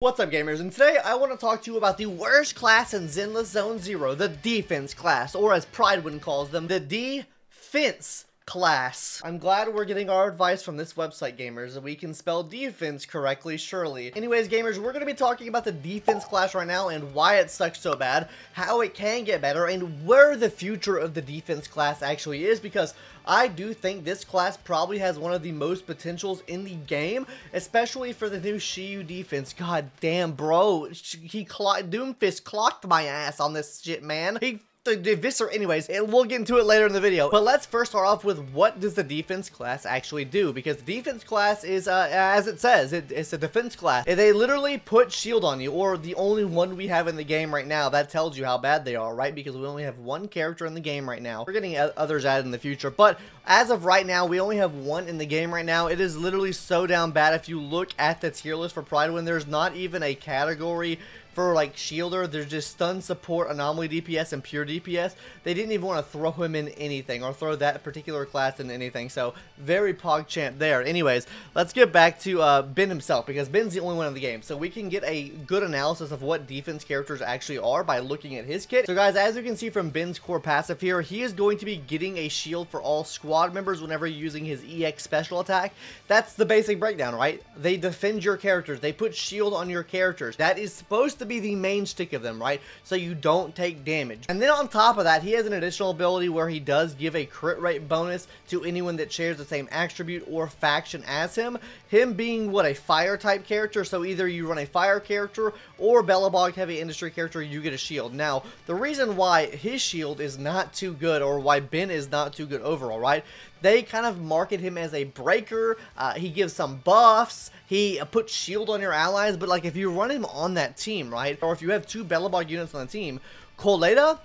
What's up, gamers, and today I want to talk to you about the worst class in Zenless Zone Zero, the defense class, or as Pridewin calls them, the defense class. I'm glad we're getting our advice from this website, gamers, and we can spell defense correctly, surely. Anyways, gamers, we're going to be talking about the defense class right now and why it sucks so bad, how it can get better, and where the future of the defense class actually is, because I do think this class probably has one of the most potentials in the game, especially for the new Shiyu defense. God damn, bro. Doomfist clocked my ass on this shit, man. Anyways, we'll get into it later in the video. But let's first start off with what does the defense class actually do? Because the defense class is, as it says, it's a defense class. They literally put shield on you, or the only one we have in the game right now. That tells you how bad they are, right? Because we only have one character in the game right now. We're getting others added in the future, but as of right now, we only have one in the game right now. It is literally so down bad. If you look at the tier list for Pridewin, there's not even a category for like shielder. There's just stun support, anomaly DPS, and pure DPS. They didn't even want to throw him in anything or throw that particular class in anything, so very PogChamp there. Anyways, let's get back to Ben himself, because Ben's the only one in the game, so we can get a good analysis of what defense characters actually are by looking at his kit. So guys, as you can see from Ben's core passive here, he is going to be getting a shield for all squad members whenever you're using his EX special attack. That's the basic breakdown, right? They defend your characters, they put shield on your characters. That is supposed to be the main stick of them, right? So you don't take damage. And then on top of that, he has an additional ability where he does give a crit rate bonus to anyone that shares the same attribute or faction as him. Him being, what, a fire type character, so either you run a fire character or Bellabog heavy industry character, you get a shield. Now, the reason why his shield is not too good, or why Ben is not too good overall, right? They kind of market him as a breaker. He gives some buffs. He puts shield on your allies. But like if you run him on that team, right? Or if you have two Bellabog units on the team, Coletta,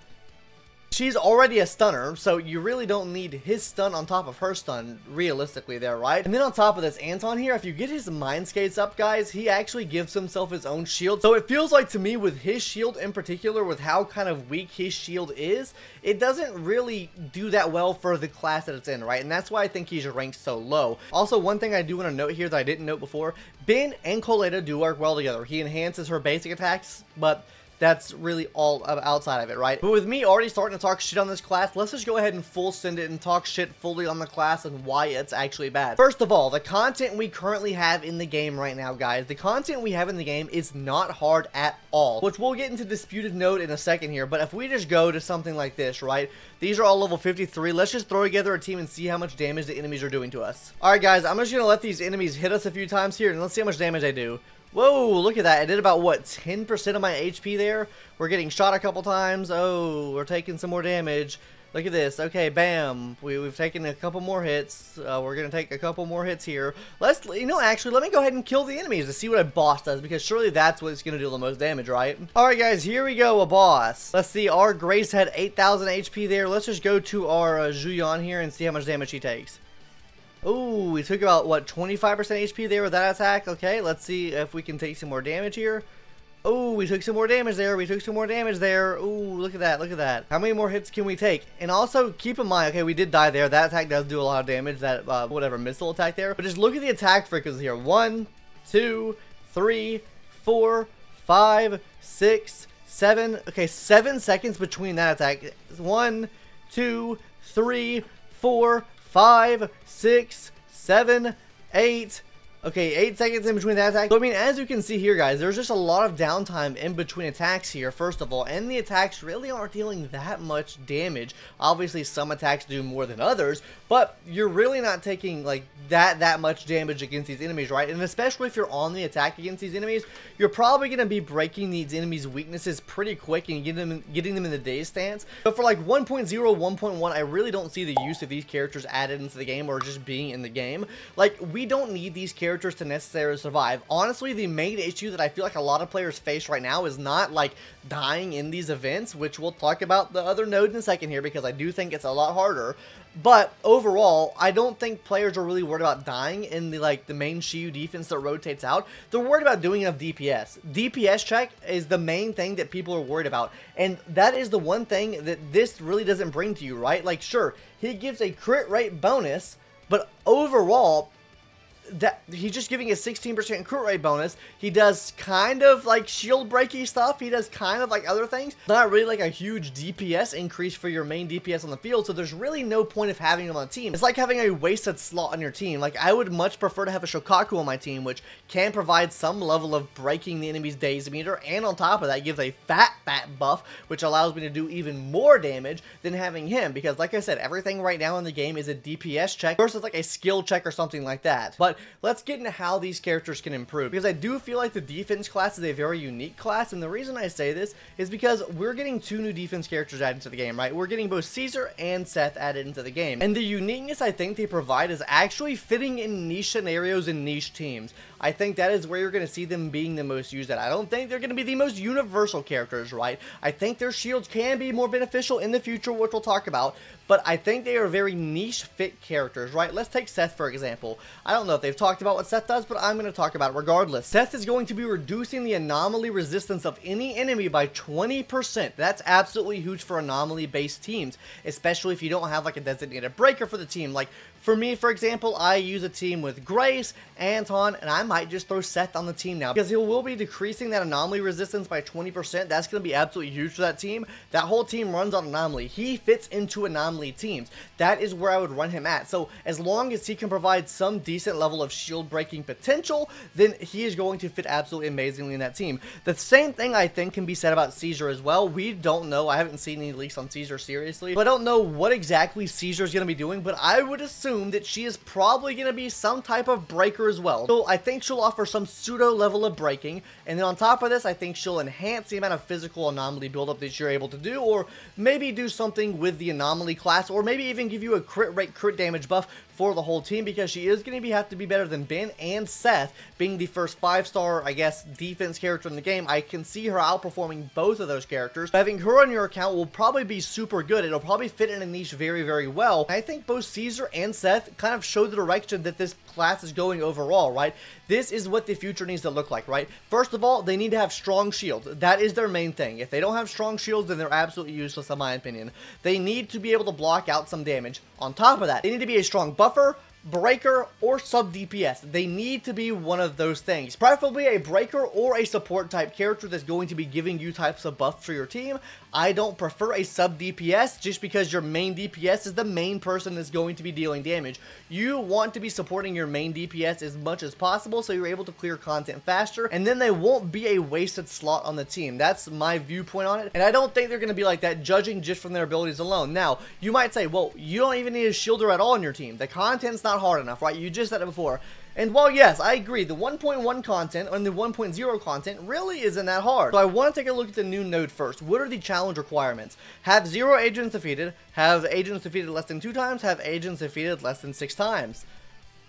she's already a stunner, so you really don't need his stun on top of her stun, realistically there, right? And then on top of this, Anton here, if you get his mind skates up, guys, he actually gives himself his own shield. So it feels like to me with his shield in particular, with how kind of weak his shield is, it doesn't really do that well for the class that it's in, right? And that's why I think he's ranked so low. Also, one thing I do want to note here that I didn't note before, Ben and Coletta do work well together. He enhances her basic attacks, but that's really all outside of it, right? But with me already starting to talk shit on this class, let's just go ahead and full send it and talk shit fully on the class and why it's actually bad. First of all, the content we currently have in the game right now, guys, the content we have in the game is not hard at all, which we'll get into Disputed Node in a second here. But if we just go to something like this, right? These are all level 53. Let's just throw together a team and see how much damage the enemies are doing to us. Alright, guys, I'm just gonna let these enemies hit us a few times here, and let's see how much damage they do. Whoa, look at that. I did about, what, 10% of my HP there? We're getting shot a couple times. Oh, we're taking some more damage. Look at this. Okay, bam. We've taken a couple more hits. We're going to take a couple more hits here. Actually, let me go ahead and kill the enemies to see what a boss does, because surely that's what's going to do the most damage, right? Alright, guys, here we go, a boss. Let's see, our Grace had 8,000 HP there. Let's just go to our Julian here and see how much damage he takes. Oh, we took about, what, 25% HP there with that attack. Okay, let's see if we can take some more damage here. Oh, we took some more damage there. We took some more damage there. Oh, look at that. Look at that. How many more hits can we take? And also, keep in mind, okay, we did die there. That attack does do a lot of damage, that, whatever, missile attack there. But just look at the attack frequency here. 1, 2, 3, 4, 5, 6, 7. Okay, 7 seconds between that attack. 1, 2, 3, 4, 5, 6, 7, 8. Okay, 8 seconds in between that attack. So, I mean, as you can see here, guys, there's just a lot of downtime in between attacks here, first of all. And the attacks really aren't dealing that much damage. Obviously, some attacks do more than others, but you're really not taking, like, that much damage against these enemies, right? And especially if you're on the attack against these enemies, you're probably going to be breaking these enemies' weaknesses pretty quick and getting them in the daze stance. But for, like, 1.0, 1.1, I really don't see the use of these characters added into the game or just being in the game. Like, we don't need these characters to necessarily survive. Honestly, the main issue that I feel like a lot of players face right now is not like dying in these events, which we'll talk about the other node in a second here, because I do think it's a lot harder. But overall, I don't think players are really worried about dying in the main Shiyu defense that rotates out. They're worried about doing enough DPS. DPS check is the main thing that people are worried about, and that is the one thing that this really doesn't bring to you, right? Like, sure, he gives a crit rate bonus, but overall, he's just giving a 16% crit rate bonus. He does kind of like shield breaky stuff. He does kind of like other things. Not really like a huge DPS increase for your main DPS on the field, so there's really no point of having him on the team. It's like having a wasted slot on your team. Like, I would much prefer to have a Shokaku on my team, which can provide some level of breaking the enemy's daze meter, and on top of that gives a fat buff, which allows me to do even more damage than having him, because like I said, everything right now in the game is a DPS check versus like a skill check or something like that. But let's get into how these characters can improve, because I do feel like the defense class is a very unique class, and the reason I say this is because we're getting 2 new defense characters added to the game, right? We're getting both Caesar and Seth added into the game, and the uniqueness I think they provide is actually fitting in niche scenarios and niche teams. I think that is where you're going to see them being the most used at. I don't think they're going to be the most universal characters, right? I think their shields can be more beneficial in the future, which we'll talk about, but I think they are very niche fit characters, right? Let's take Seth for example. I don't know if they've talked about what Seth does, but I'm going to talk about it regardless. Seth is going to be reducing the anomaly resistance of any enemy by 20%. That's absolutely huge for anomaly based teams, especially if you don't have like a designated breaker for the team. Like for me, for example, I use a team with Grace, Anton, and I might just throw Seth on the team now, because he will be decreasing that anomaly resistance by 20%. That's going to be absolutely huge for that team. That whole team runs on anomaly. He fits into anomaly teams. That is where I would run him at. So as long as he can provide some decent level of shield breaking potential, then he is going to fit absolutely amazingly in that team. The same thing I think can be said about Caesar as well. We don't know. I haven't seen any leaks on Caesar seriously, but I don't know what exactly Caesar is going to be doing, but I would assume that she is probably going to be some type of breaker as well. So I think she'll offer some pseudo level of breaking, and then on top of this, I think she'll enhance the amount of physical anomaly buildup that you're able to do, or maybe do something with the anomaly class, or maybe even give you a crit rate, crit damage buff for the whole team, because she is going to have to be better than Ben and Seth, being the first 5-star, I guess, defense character in the game. I can see her outperforming both of those characters. Having her on your account will probably be super good. It'll probably fit in a niche very, very well. I think both Caesar and Seth kind of show the direction that this class is going overall, right? This is what the future needs to look like, right? First of all, they need to have strong shields. That is their main thing. If they don't have strong shields, then they're absolutely useless in my opinion. They need to be able to block out some damage. On top of that, they need to be a strong buffer, breaker, or sub DPS. They need to be one of those things. Preferably a breaker or a support type character that's going to be giving you types of buffs for your team. I don't prefer a sub DPS just because your main DPS is the main person that's going to be dealing damage. You want to be supporting your main DPS as much as possible so you're able to clear content faster, and then they won't be a wasted slot on the team. That's my viewpoint on it, and I don't think they're going to be like that judging just from their abilities alone. Now, you might say, well, you don't even need a shielder at all on your team. The content's not hard enough, right? You just said it before. And while yes, I agree, the 1.1 content and the 1.0 content really isn't that hard. So I want to take a look at the new node first. What are the challenge requirements? Have 0 agents defeated, have agents defeated less than 2 times, have agents defeated less than 6 times.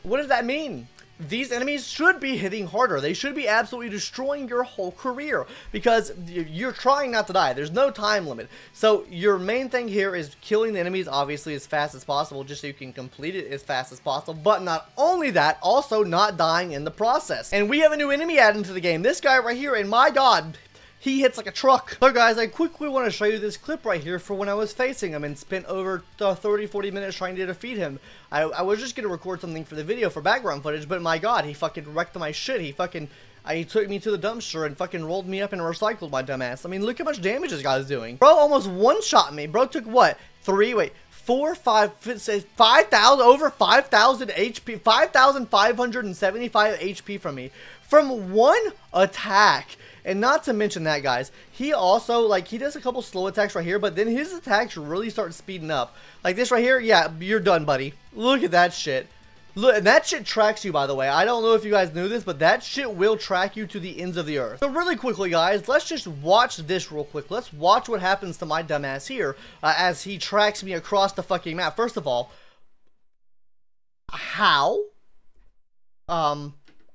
What does that mean? These enemies should be hitting harder. They should be absolutely destroying your whole career, because you're trying not to die. There's no time limit. So your main thing here is killing the enemies obviously as fast as possible, just so you can complete it as fast as possible. But not only that, also not dying in the process. And we have a new enemy added into the game. This guy right here, and my god, he hits like a truck. So guys, I quickly want to show you this clip right here for when I was facing him and spent over 30-40 minutes trying to defeat him. I was just going to record something for the video for background footage, but my god, he fucking wrecked my shit. He took me to the dumpster and fucking rolled me up and recycled my dumbass. I mean, look how much damage this guy's doing. Bro almost one-shot me. Bro took what? 5,000, over 5,000 HP, 5,575 HP from me. From one attack. And not to mention that, guys, he also, like, he does a couple slow attacks right here, but then his attacks really start speeding up. Like this right here, yeah, you're done, buddy. Look at that shit. Look, and that shit tracks you, by the way. I don't know if you guys knew this, but that shit will track you to the ends of the earth. So really quickly, guys, let's just watch this real quick. Let's watch what happens to my dumbass here as he tracks me across the fucking map. First of all, how?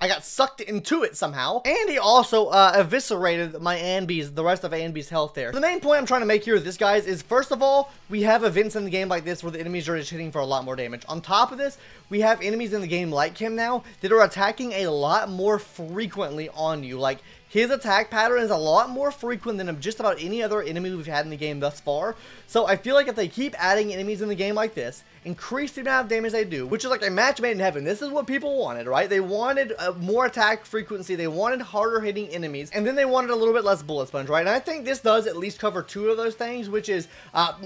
I got sucked into it somehow. And he also eviscerated my the rest of Anby's health there. The main point I'm trying to make here with this, guys, is first of all, we have events in the game like this where the enemies are just hitting for a lot more damage. On top of this, we have enemies in the game like him now that are attacking a lot more frequently on you. Like, his attack pattern is a lot more frequent than just about any other enemy we've had in the game thus far. So I feel like if they keep adding enemies in the game like this, increase the amount of damage they do, which is like a match made in heaven. This is what people wanted, right? They wanted more attack frequency, they wanted harder hitting enemies, and then they wanted a little bit less bullet sponge, right? And I think this does at least cover two of those things, which is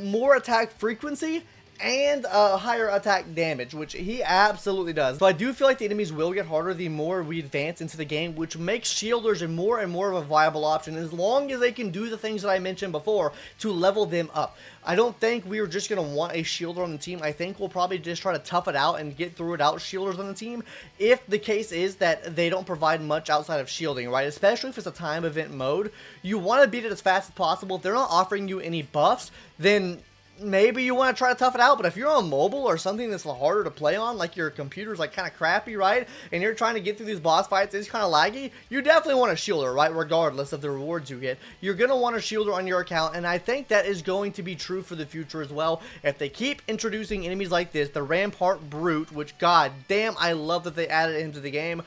more attack frequency and higher attack damage, which he absolutely does. So I do feel like the enemies will get harder the more we advance into the game, which makes shielders more and more of a viable option as long as they can do the things that I mentioned before to level them up. I don't think we're just going to want a shielder on the team. I think we'll probably just try to tough it out and get through it out shielders on the team if the case is that they don't provide much outside of shielding, right? Especially if it's a time event mode. You want to beat it as fast as possible. If they're not offering you any buffs, then maybe you want to try to tough it out. But if you're on mobile or something that's harder to play on, like your computer's like kind of crappy, right, and you're trying to get through these boss fights, it's kind of laggy, you definitely want a shielder, right, regardless of the rewards you get. You're going to want a shielder on your account, and I think that is going to be true for the future as well. If they keep introducing enemies like this, the Rampart Brute, which god damn, I love that they added into the game.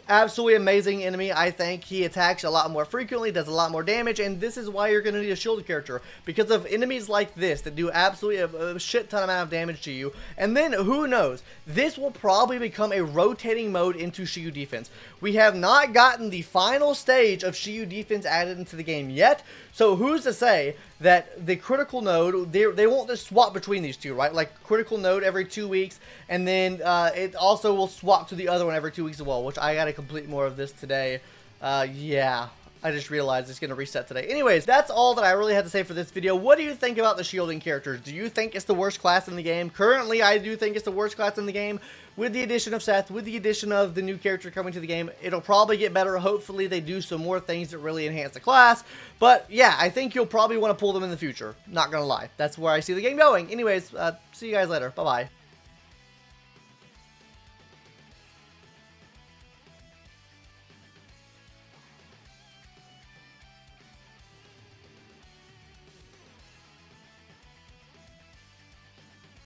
Absolutely amazing enemy. I think he attacks a lot more frequently, does a lot more damage, and this is why you're going to need a shielded character, because of enemies like this that do absolutely a shit ton amount of damage to you. And then, who knows, this will probably become a rotating mode into Shiyu defense. We have not gotten the final stage of Shiyu defense added into the game yet, so who's to say that the critical node, they won't just swap between these two, right? Like critical node every 2 weeks, and then it also will swap to the other one every 2 weeks as well, which I gotta complete more of this today. Yeah, I just realized it's gonna reset today. Anyways, that's all that I really had to say for this video. What do you think about the shielding characters? Do you think it's the worst class in the game? Currently, I do think it's the worst class in the game. With the addition of Seth, with the addition of the new character coming to the game, it'll probably get better. Hopefully, they do some more things that really enhance the class. But yeah, I think you'll probably want to pull them in the future. Not gonna lie. That's where I see the game going. Anyways, see you guys later. Bye-bye.